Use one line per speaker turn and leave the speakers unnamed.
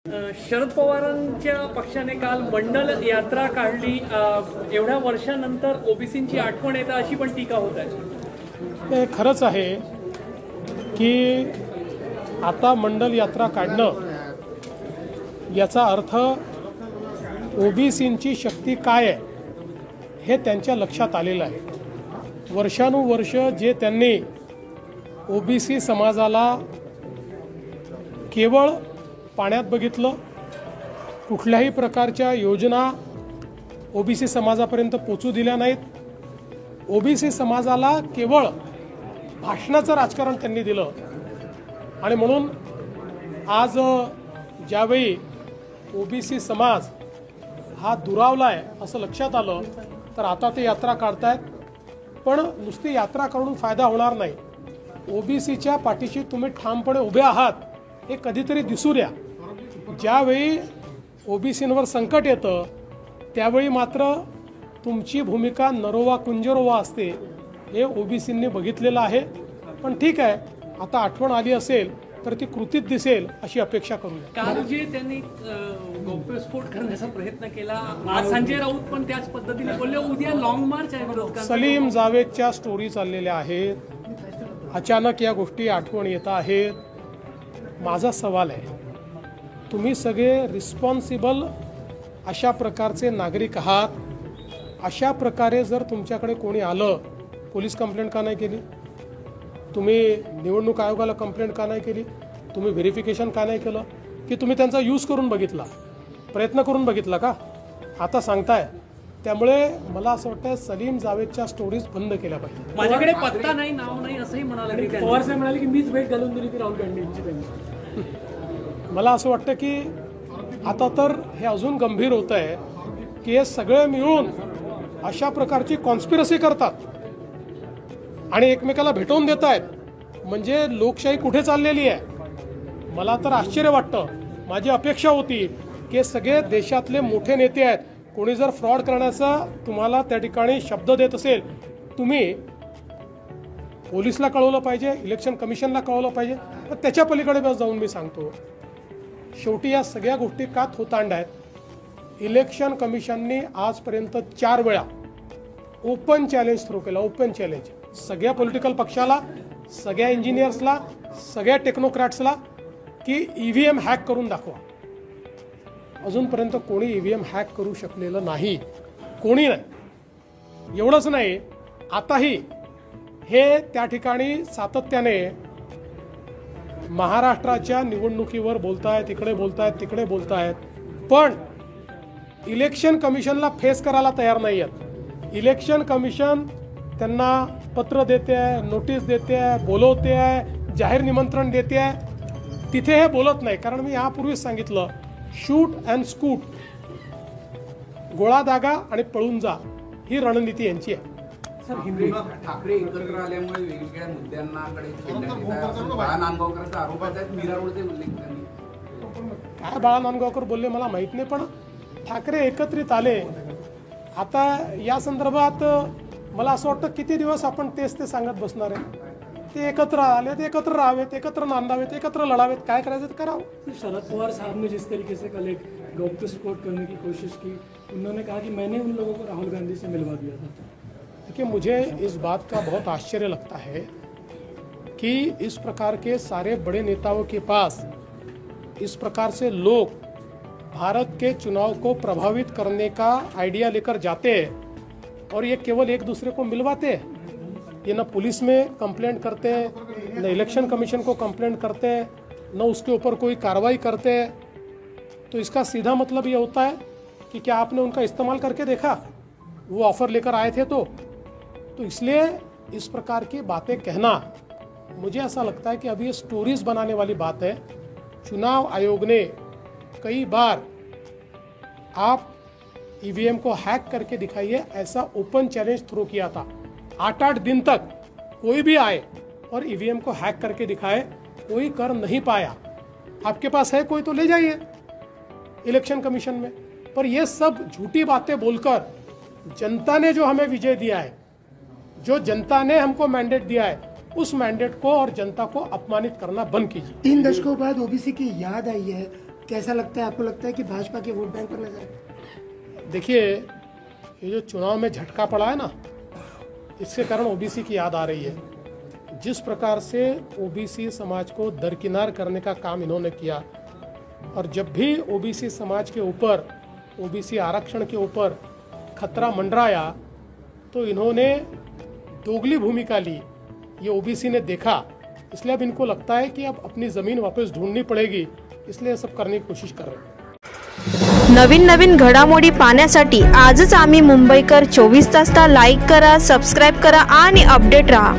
शरद पवारांच्या पक्षाने काल मंडल यात्रा काढली. एवढ्या वर्षानंतर ओबीसींची आठवण येते अशी पण टीका होत आहे.
ते खरंच आहे की आता मंडल यात्रा काढणं याचा अर्थ ओबीसींची शक्ती काय आहे हे त्यांच्या लक्षात आलेलं आहे. वर्षानुवर्ष जे त्यांनी ओबीसी समाजाला केवळ पाण्यात बघितलं, कुठल्याही प्रकारच्या योजना ओबीसी समाजापर्यंत पोचू दिल्या नाहीत, ओबीसी समाजाला केवळ भाषणाचं राजकारण त्यांनी दिलं. आणि म्हणून आज ज्यावेळी ओबीसी समाज हा दुरावला आहे असं लक्षात आलं तर आता ते यात्रा काढतायत. पण नुसती यात्रा करून फायदा होणार नाही. ओबीसीच्या पाठीशी तुम्ही ठामपणे उभे आहात हे कधीतरी दिसू द्या. ज्यावेळी ओबीसींवर संकट येतं त्यावेळी मात्र तुमची भूमिका नरोवा कुंजरोवा असते हे ओबीसींनी बघितलेलं आहे. पण ठीक आहे, आता आठवण आली असेल तर ती कृतीत दिसेल अशी अपेक्षा करूया.
काल जे त्यांनी गौप्यस्फोट करण्याचा प्रयत्न केला, आज संजय राऊत पण त्याच पद्धतीने बोलले उद्या लॉंग मार्च आहे.
सलीम जावेदच्या स्टोरी चाललेल्या आहेत, अचानक या गोष्टी आठवण येत आहेत. माझा सवाल आहे, तुम्ही सगळे रिस्पॉन्सिबल अशा प्रकारचे नागरिक आहात. अशा प्रकारे जर तुमच्याकडे कोणी आलं, पोलीस कंप्लेंट का नाही केली? तुम्ही निवडणूक आयोगाला कंप्लेंट का नाही केली? तुम्ही व्हेरिफिकेशन का नाही केलं? की तुम्ही त्यांचा यूज करून बघितला, प्रयत्न करून बघितला का? आता सांगताय. त्यामुळे मला असं वाटतं सलीम जावेदच्या स्टोरीज बंद केल्या पाहिजे.
माझ्याकडे पत्ता नाही, नाव नाही असंही म्हणाले. पवार साहेब म्हणाले की मीच भेट घालून दिली ती राहुल गांधींची.
मला असं वाटतं की आता तर हे अजून गंभीर होत आहे की हे सगळे मिळून अशा प्रकारची कॉन्स्पिरसी करतात आणि एकमेकाला भेटवून देत आहेत. म्हणजे लोकशाही कुठे चाललेली आहे? मला तर आश्चर्य वाटतं. माझी अपेक्षा होती की सगळे देशातले मोठे नेते आहेत, कोणी जर फ्रॉड करण्याचा तुम्हाला त्या ठिकाणी शब्द देत असेल, तुम्ही पोलिसला कळवलं पाहिजे, इलेक्शन कमिशनला कळवलं पाहिजे. पण त्याच्या पलीकडे बस जाऊन मी सांगतो, शेवटी या सगळ्या गोष्टी का थोतांड आहेत? इलेक्शन कमिशनने आजपर्यंत 4 वेळा ओपन चॅलेंज थ्रो केला. ओपन चॅलेंज सगळ्या पॉलिटिकल पक्षाला, सगळ्या इंजिनियर्सला, सगळ्या टेक्नोक्रॅट्सला की ईव्हीएम हॅक करून दाखवा. अजूनपर्यंत कोणी ईव्हीएम हॅक करू शकलेलं नाही, कोणी नाही. एवढंच नाही, आताही हे त्या ठिकाणी सातत्याने महाराष्ट्राच्या निवडणुकीवर बोलतायत, इकडे बोलतायत, तिकडे बोलतायत, पण इलेक्शन कमिशनला फेस करायला तयार नाही आहेत. इलेक्शन कमिशन त्यांना पत्र देते आहे, नोटीस देते आहे, बोलवते आहे, जाहीर निमंत्रण देते आहे. तिथे हे बोलत नाही. कारण मी यापूर्वीच सांगितलं, शूट अँड स्कूट, गोळा दागा आणि पळून जा, ही रणनीती यांची आहे.
ठाकरे एकत्र आल्यामुळे वेगवेगळ्या मुद्द्यांकडे बाळा नांदगावकरांचा आरोप आहे, मीरा रोडचे उल्लेख त्यांनी.
काय बाळा नांदगावकर बोलले मला माहित नाही, पण ठाकरे एकत्रित आले. आता या संदर्भात मला असं वाटतं किती दिवस आपण तेच ते सांगत बसणार आहे? ते एकत्र आले, ते एकत्र राहावेत, एकत्र नांदावेत, एकत्र लढावेत. काय करायचं ते करावं.
शरद पवार साहब ने जिस तरीके से कल एक गौप्यस्फोट करने की कोशिश की, उन्होंने कहा कि मैंने उन लोगों को राहुल गांधी से मिलवा दिया था.
देखिए, मुझे इस बात का बहुत आश्चर्य लगता है कि इस प्रकार के सारे बड़े नेताओं के पास इस प्रकार से लोग भारत के चुनाव को प्रभावित करने का आइडिया लेकर जाते हैं और ये केवल एक दूसरे को मिलवाते हैं. ये न पुलिस में कंप्लेंट करते हैं, न इलेक्शन कमीशन को कंप्लेंट करते हैं, न उसके ऊपर कोई कार्रवाई करते हैं. तो इसका सीधा मतलब ये होता है कि क्या आपने उनका इस्तेमाल करके देखा? वो ऑफर लेकर आए थे तो इसलिए इस प्रकार की बातें कहना, मुझे ऐसा लगता है कि अभी ये स्टोरीज बनाने वाली बात है. चुनाव आयोग ने कई बार आप ईवीएम को हैक करके दिखाइए ऐसा ओपन चैलेंज थ्रो किया था. 8-8 दिन तक कोई भी आए और ईवीएम को हैक करके दिखाए, कोई कर नहीं पाया. आपके पास है कोई तो ले जाइए इलेक्शन कमीशन में. पर ये सब झूठी बातें बोलकर जनता ने जो हमें विजय दिया है, जो जनता ने हमको मैंडेट दिया है, उस मैंडेट को और जनता को अपमानित करना बंद कीजिए।
3 दशकों बाद ओबीसी की याद आई है, कैसा लगता है आपको? लगता है कि भाजपा के वोट बैंक पर नजर?
देखिए, ये जो चुनाव में झटका पड़ा है ना, इसके कारण ओबीसी की याद आ रही है। जिस प्रकार से ओबीसी समाज को दरकिनार करने का काम इन्होंने किया, और जब भी ओबीसी समाज के ऊपर, ओबीसी आरक्षण के ऊपर खतरा मंडराया तो इन्होंने दोगली भूमिका ली। ये ओबीसी ने देखा, इसलिए अब इनको लगता है कि अब अपनी ज़मीन वापस ढूंढनी पड़ेगी, इसलिए सब करने की कोशिश कर रहे हैं।
नवीन नवीन घडामोडी पाहण्यासाठी आजच आम्ही मुंबईकर 24 तासला लाईक करा, सबस्क्राईब करा आणि अपडेट रहा।